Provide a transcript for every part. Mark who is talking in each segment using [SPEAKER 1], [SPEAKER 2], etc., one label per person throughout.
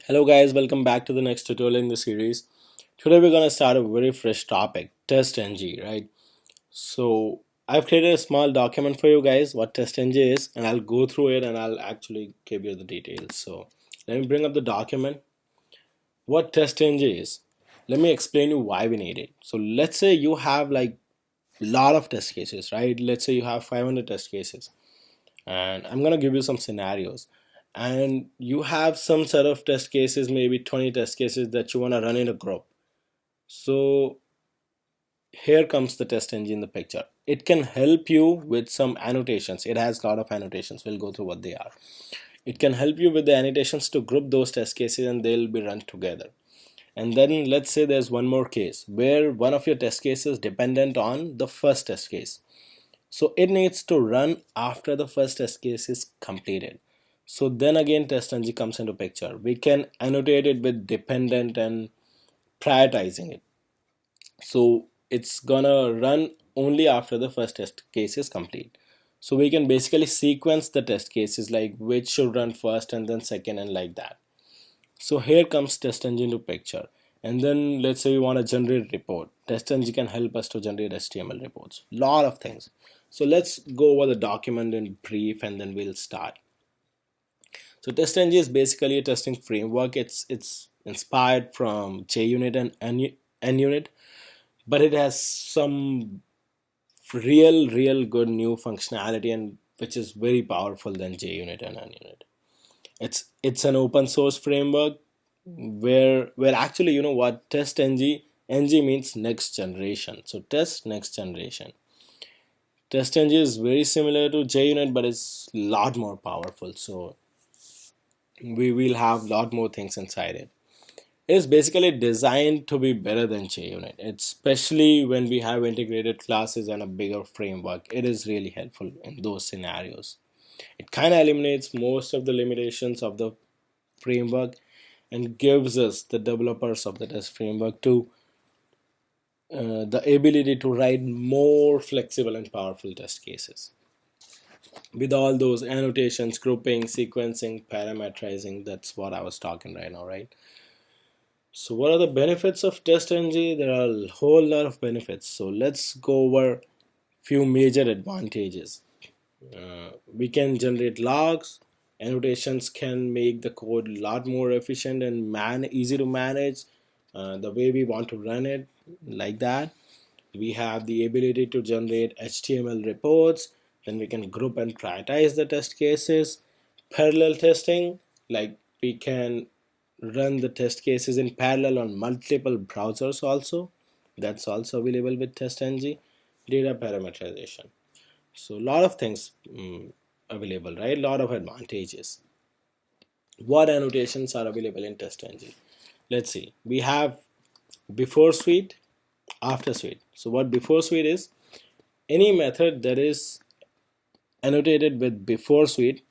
[SPEAKER 1] Hello guys, welcome back to the next tutorial in the series. Today we're gonna start a very fresh topic, TestNG, right? So I've created a small document for you guys what TestNG is, and I'll go through it and I'll actually give you the details. So let me bring up the document. What TestNG is, let me explain you why we need it. So let's say you have like a lot of test cases, right? Let's say you have 500 test cases, and I'm gonna give you some scenarios, and you have some set of test cases, maybe 20 test cases that you want to run in a group. So here comes the test engine in the picture. It can help you with some annotations. It has a lot of annotations. We'll go through what they are. It can help you with the annotations to group those test cases and they'll be run together. And then let's say there's one more case where one of your test cases dependent on the first test case. So it needs to run after the first test case is completed. So then again TestNG comes into picture. We can annotate it with dependent and prioritizing it. So it's gonna run only after the first test case is complete. So we can basically sequence the test cases, like which should run first and then second and like that. So here comes TestNG into picture. And then let's say we want to generate report. TestNG can help us to generate HTML reports. Lot of things. So let's go over the document in brief and then we'll start. So TestNG is basically a testing framework. It's inspired from JUnit and NUnit, but it has some real good new functionality and which is very powerful than JUnit and NUnit. It's an open source framework where actually, you know what, TestNG NG means next generation. So test next generation. TestNG is very similar to JUnit, but it's a lot more powerful. So we will have a lot more things inside it. It's basically designed to be better than JUnit, especially when we have integrated classes and a bigger framework. It is really helpful in those scenarios. It kind of eliminates most of the limitations of the framework and gives us, the developers of the test framework, to the ability to write more flexible and powerful test cases with all those annotations, grouping, sequencing, parameterizing. That's what I was talking right now, right? So what are the benefits of TestNG? There are a whole lot of benefits. So let's go over few major advantages. We can generate logs. Annotations can make the code a lot more efficient and easy to manage the way we want to run it, like that. We have the ability to generate HTML reports. Then we can group and prioritize the test cases. Parallel testing, like we can run the test cases in parallel on multiple browsers also. That's also available with TestNG. Data parameterization. So a lot of things available, right? A lot of advantages. What annotations are available in TestNG? Let's see. We have before suite, after suite. So what before suite is, any method that is annotated with before suite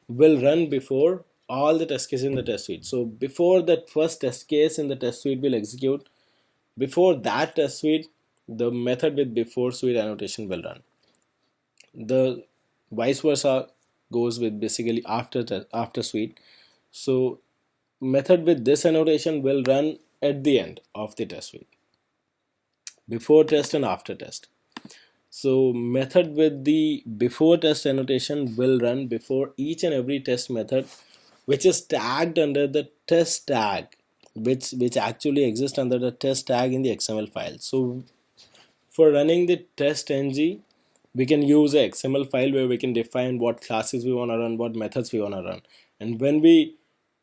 [SPEAKER 1] will run before all the test cases in the test suite. So before that first test case in the test suite will execute, before that test suite, the method with before suite annotation will run. The vice versa goes with basically after suite. So method with this annotation will run at the end of the test suite, before test and after test. So method with the before test annotation will run before each and every test method which is tagged under the test tag, which actually exists under the test tag in the XML file. So for running the TestNG, we can use a XML file where we can define what classes we want to run, what methods we want to run. And when we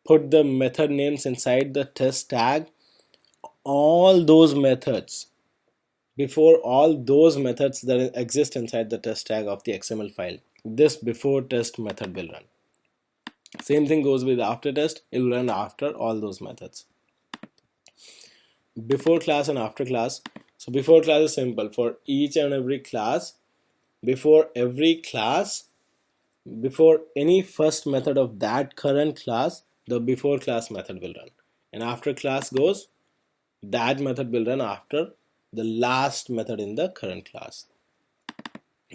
[SPEAKER 1] put the method names inside the test tag, all those methods, before all those methods that exist inside the test tag of the XML file, this before test method will run. Same thing goes with after test. It will run after all those methods. Before class and after class. So before class is simple. For each and every class, before every class, before any first method of that current class, the before class method will run. And after class goes, that method will run after the last method in the current class.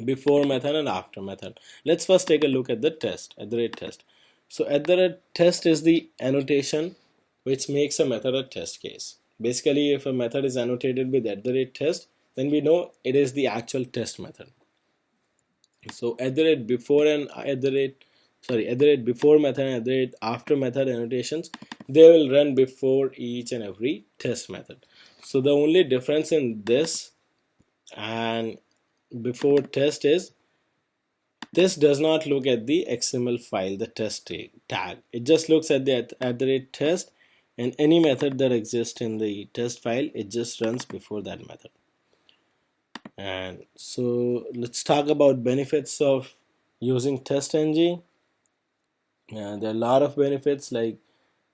[SPEAKER 1] Before method and after method. Let's first take a look at the test, at the rate test. So at the rate test is the annotation which makes a method a test case. Basically, if a method is annotated with @test, then we know it is the actual test method. So before and before method and after method annotations, they will run before each and every test method. So the only difference in this and before test is this does not look at the XML file, the test tag. It just looks at the @test, and any method that exists in the test file, it just runs before that method. And so let's talk about benefits of using TestNG. There are a lot of benefits, like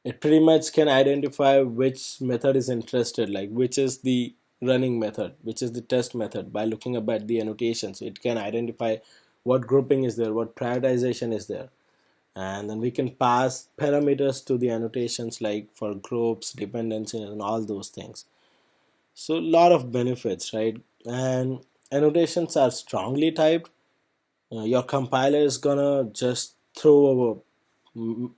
[SPEAKER 1] it pretty much can identify which method is interested, like which is the running method, which is the test method, by looking up at the annotations. It can identify what grouping is there, what prioritization is there, and then we can pass parameters to the annotations, like for groups, dependencies, and all those things. So a lot of benefits, right? And annotations are strongly typed. Your compiler is gonna just throw a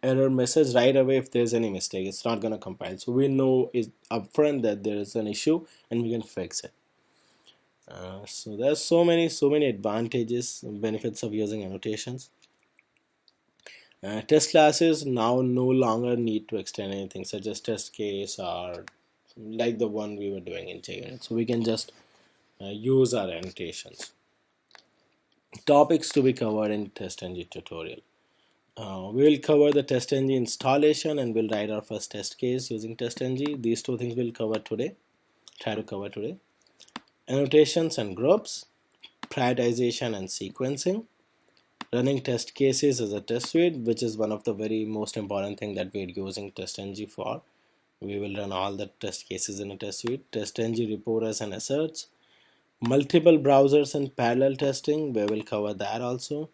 [SPEAKER 1] error message right away if there's any mistake. It's not gonna compile, so we know is upfront that there is an issue and we can fix it. So there's so many advantages and benefits of using annotations. Test classes now no longer need to extend anything, such as test case or like the one we were doing in JUnit. So we can just use our annotations. Topics to be covered in TestNG tutorial. We will cover the TestNG installation and we'll write our first test case using TestNG. These two things we'll cover today. Try to cover today. Annotations and groups, prioritization and sequencing, running test cases as a test suite, which is one of the very most important thing that we're using TestNG for. We will run all the test cases in a test suite. TestNG reporters and asserts, multiple browsers and parallel testing, we will cover that also.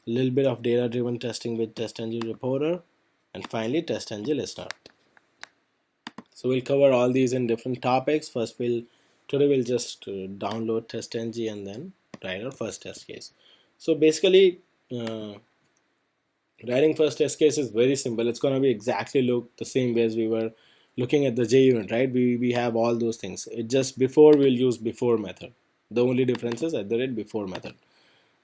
[SPEAKER 1] A little bit of data driven testing with TestNG reporter, and finally TestNG listener. So we'll cover all these in different topics. First today we'll just download TestNG and then write our first test case. So basically writing first test case is very simple. It's going to be exactly look the same way as we were looking at the JUnit, right? We have all those things. It just before we'll use before method. The only difference is before method.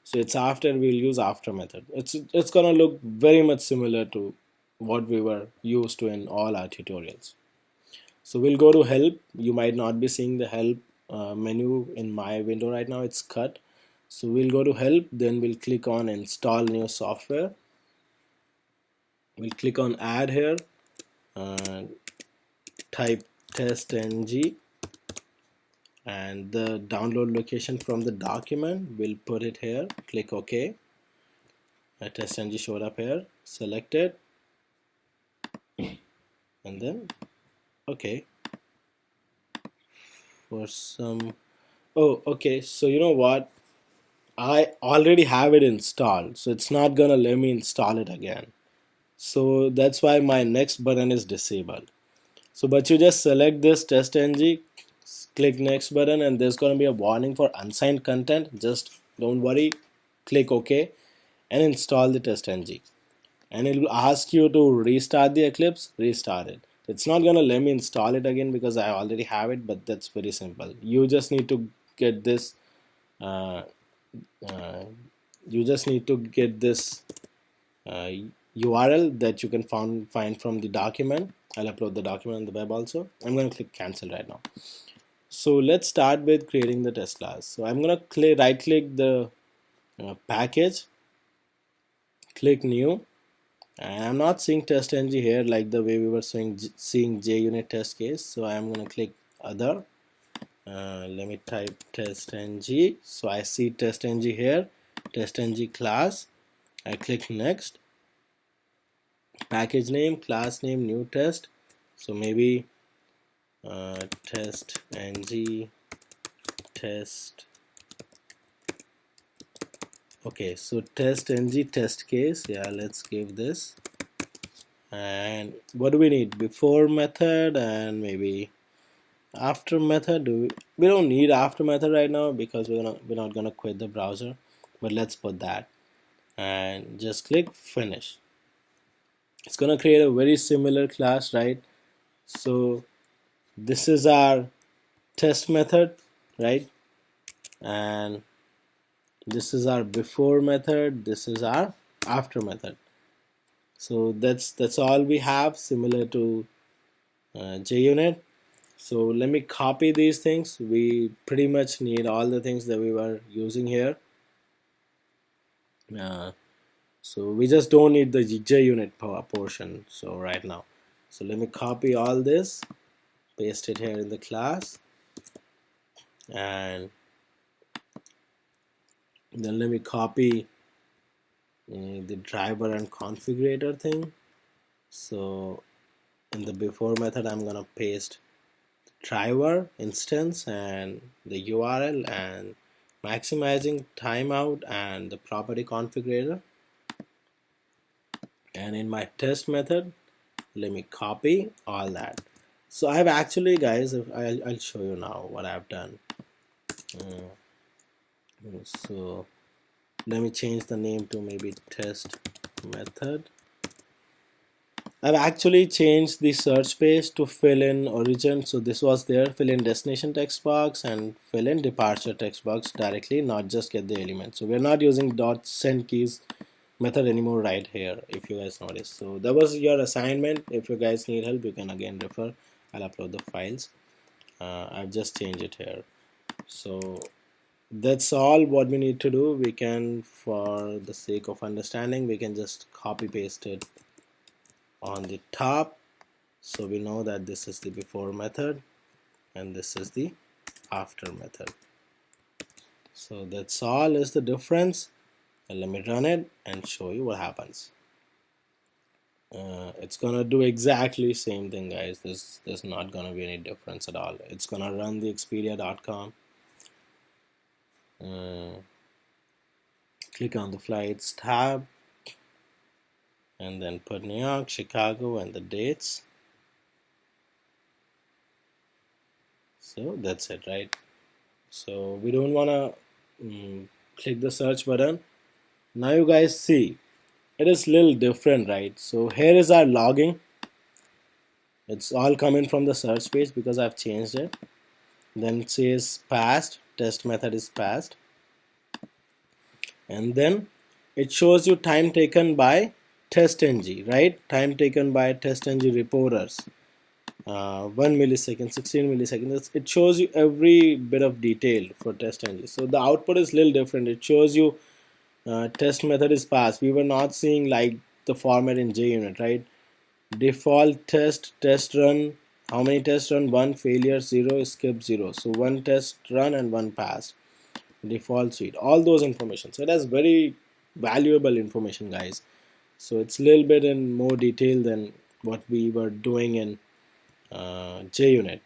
[SPEAKER 1] So it's after we'll use after method. It's gonna look very much similar to what we were used to in all our tutorials. So we'll go to help. You might not be seeing the help menu in my window right now. It's cut. So we'll go to help. Then we'll click on install new software. We'll click on add here. Type TestNG. And the download location from the document, we'll put it here. Click OK. TestNG showed up here. Select it, and then OK. Okay. So you know what? I already have it installed, so it's not gonna let me install it again. So that's why my next button is disabled. So, but you just select this TestNG, click next button, and there's going to be a warning for unsigned content. Just don't worry, click OK and install the TestNG, and it will ask you to restart the Eclipse. Restart it. It's not going to let me install it again because I already have it, but that's very simple. You just need to get this URL that you can find from the document. I'll upload the document on the web also. I'm going to click cancel right now. So let's start with creating the test class. So I'm going to right click the package, click new, and I'm not seeing TestNG here like the way we were seeing JUnit test case. So I'm going to click other. Let me type TestNG. So I see TestNG here, TestNG class. I click next. Package name, class name, new test. So maybe TestNG test. Okay, so TestNG test case. Yeah, let's give this. And what do we need? Before method and maybe after method. We don't need after method right now because we're not gonna quit the browser. But let's put that and just click finish. It's gonna create a very similar class, right? So this is our test method, right? And this is our before method, this is our after method. So that's all we have, similar to JUnit. So let me copy these things. We pretty much need all the things that we were using here. uh, so we just don't need the JUnit portion so right now. So let me copy all this, paste it here in the class, and then let me copy the driver and configurator thing. So in the before method I'm gonna paste driver instance and the URL and maximizing timeout and the property configurator. And in my test method, let me copy all that. So I've actually, guys, I'll show you now what I've done. So let me change the name to maybe test method. I've actually changed the search page to fill in origin. So this was there, fill in destination text box and fill in departure text box directly, not just get the element. So we're not using .send keys method anymore right here, if you guys notice. So that was your assignment. If you guys need help, you can again refer. I'll upload the files. I've just changed it here. So that's all what we need to do. We can, for the sake of understanding, we can just copy paste it on the top, so we know that this is the before method and this is the after method. So that's all is the difference. And let me run it and show you what happens. It's gonna do exactly same thing, guys. There's not gonna be any difference at all. It's gonna run the expedia.com. Click on the flights tab and then put New York, Chicago and the dates. So that's it, right? So we don't want to click the search button. Now you guys see it is little different, right? So here is our logging. It's all coming from the search page because I've changed it. Then it says passed, test method is passed, and then it shows you time taken by TestNG, right? Time taken by TestNG reporters. 1 millisecond, 16 milliseconds. It shows you every bit of detail for TestNG. So the output is little different. It shows you test method is passed. We were not seeing like the format in JUnit, right? Default test run. How many tests run? 1, failure 0, skip 0. So 1 test run and 1 passed. Default suite. All those information. So it has very valuable information, guys. So it's a little bit in more detail than what we were doing in JUnit.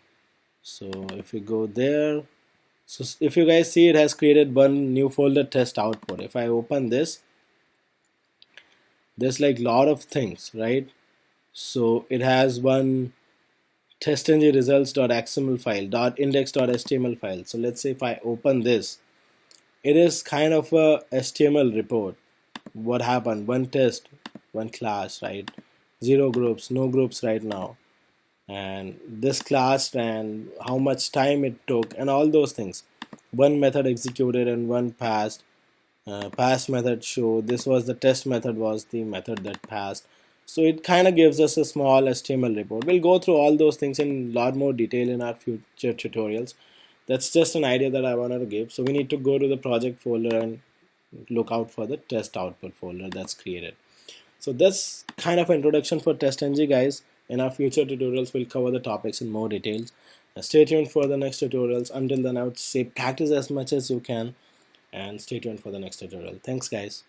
[SPEAKER 1] So if we go there, so if you guys see, it has created one new folder, test output. If I open this, there's like lot of things, right? So it has one testng results.xml file, .index.html file. So let's say if I open this, it is kind of a HTML report. What happened? One test, one class, right? 0 groups, no groups right now, and this class and how much time it took and all those things. One method executed and one passed. Pass method show this was the test method, was the method that passed. So it kind of gives us a small HTML report. We'll go through all those things in a lot more detail in our future tutorials. That's just an idea that I wanted to give. So we need to go to the project folder and look out for the test output folder that's created. So that's kind of introduction for TestNG, guys. In our future tutorials, we'll cover the topics in more details. Stay tuned for the next tutorials. Until then, I would say practice as much as you can and stay tuned for the next tutorial. Thanks, guys.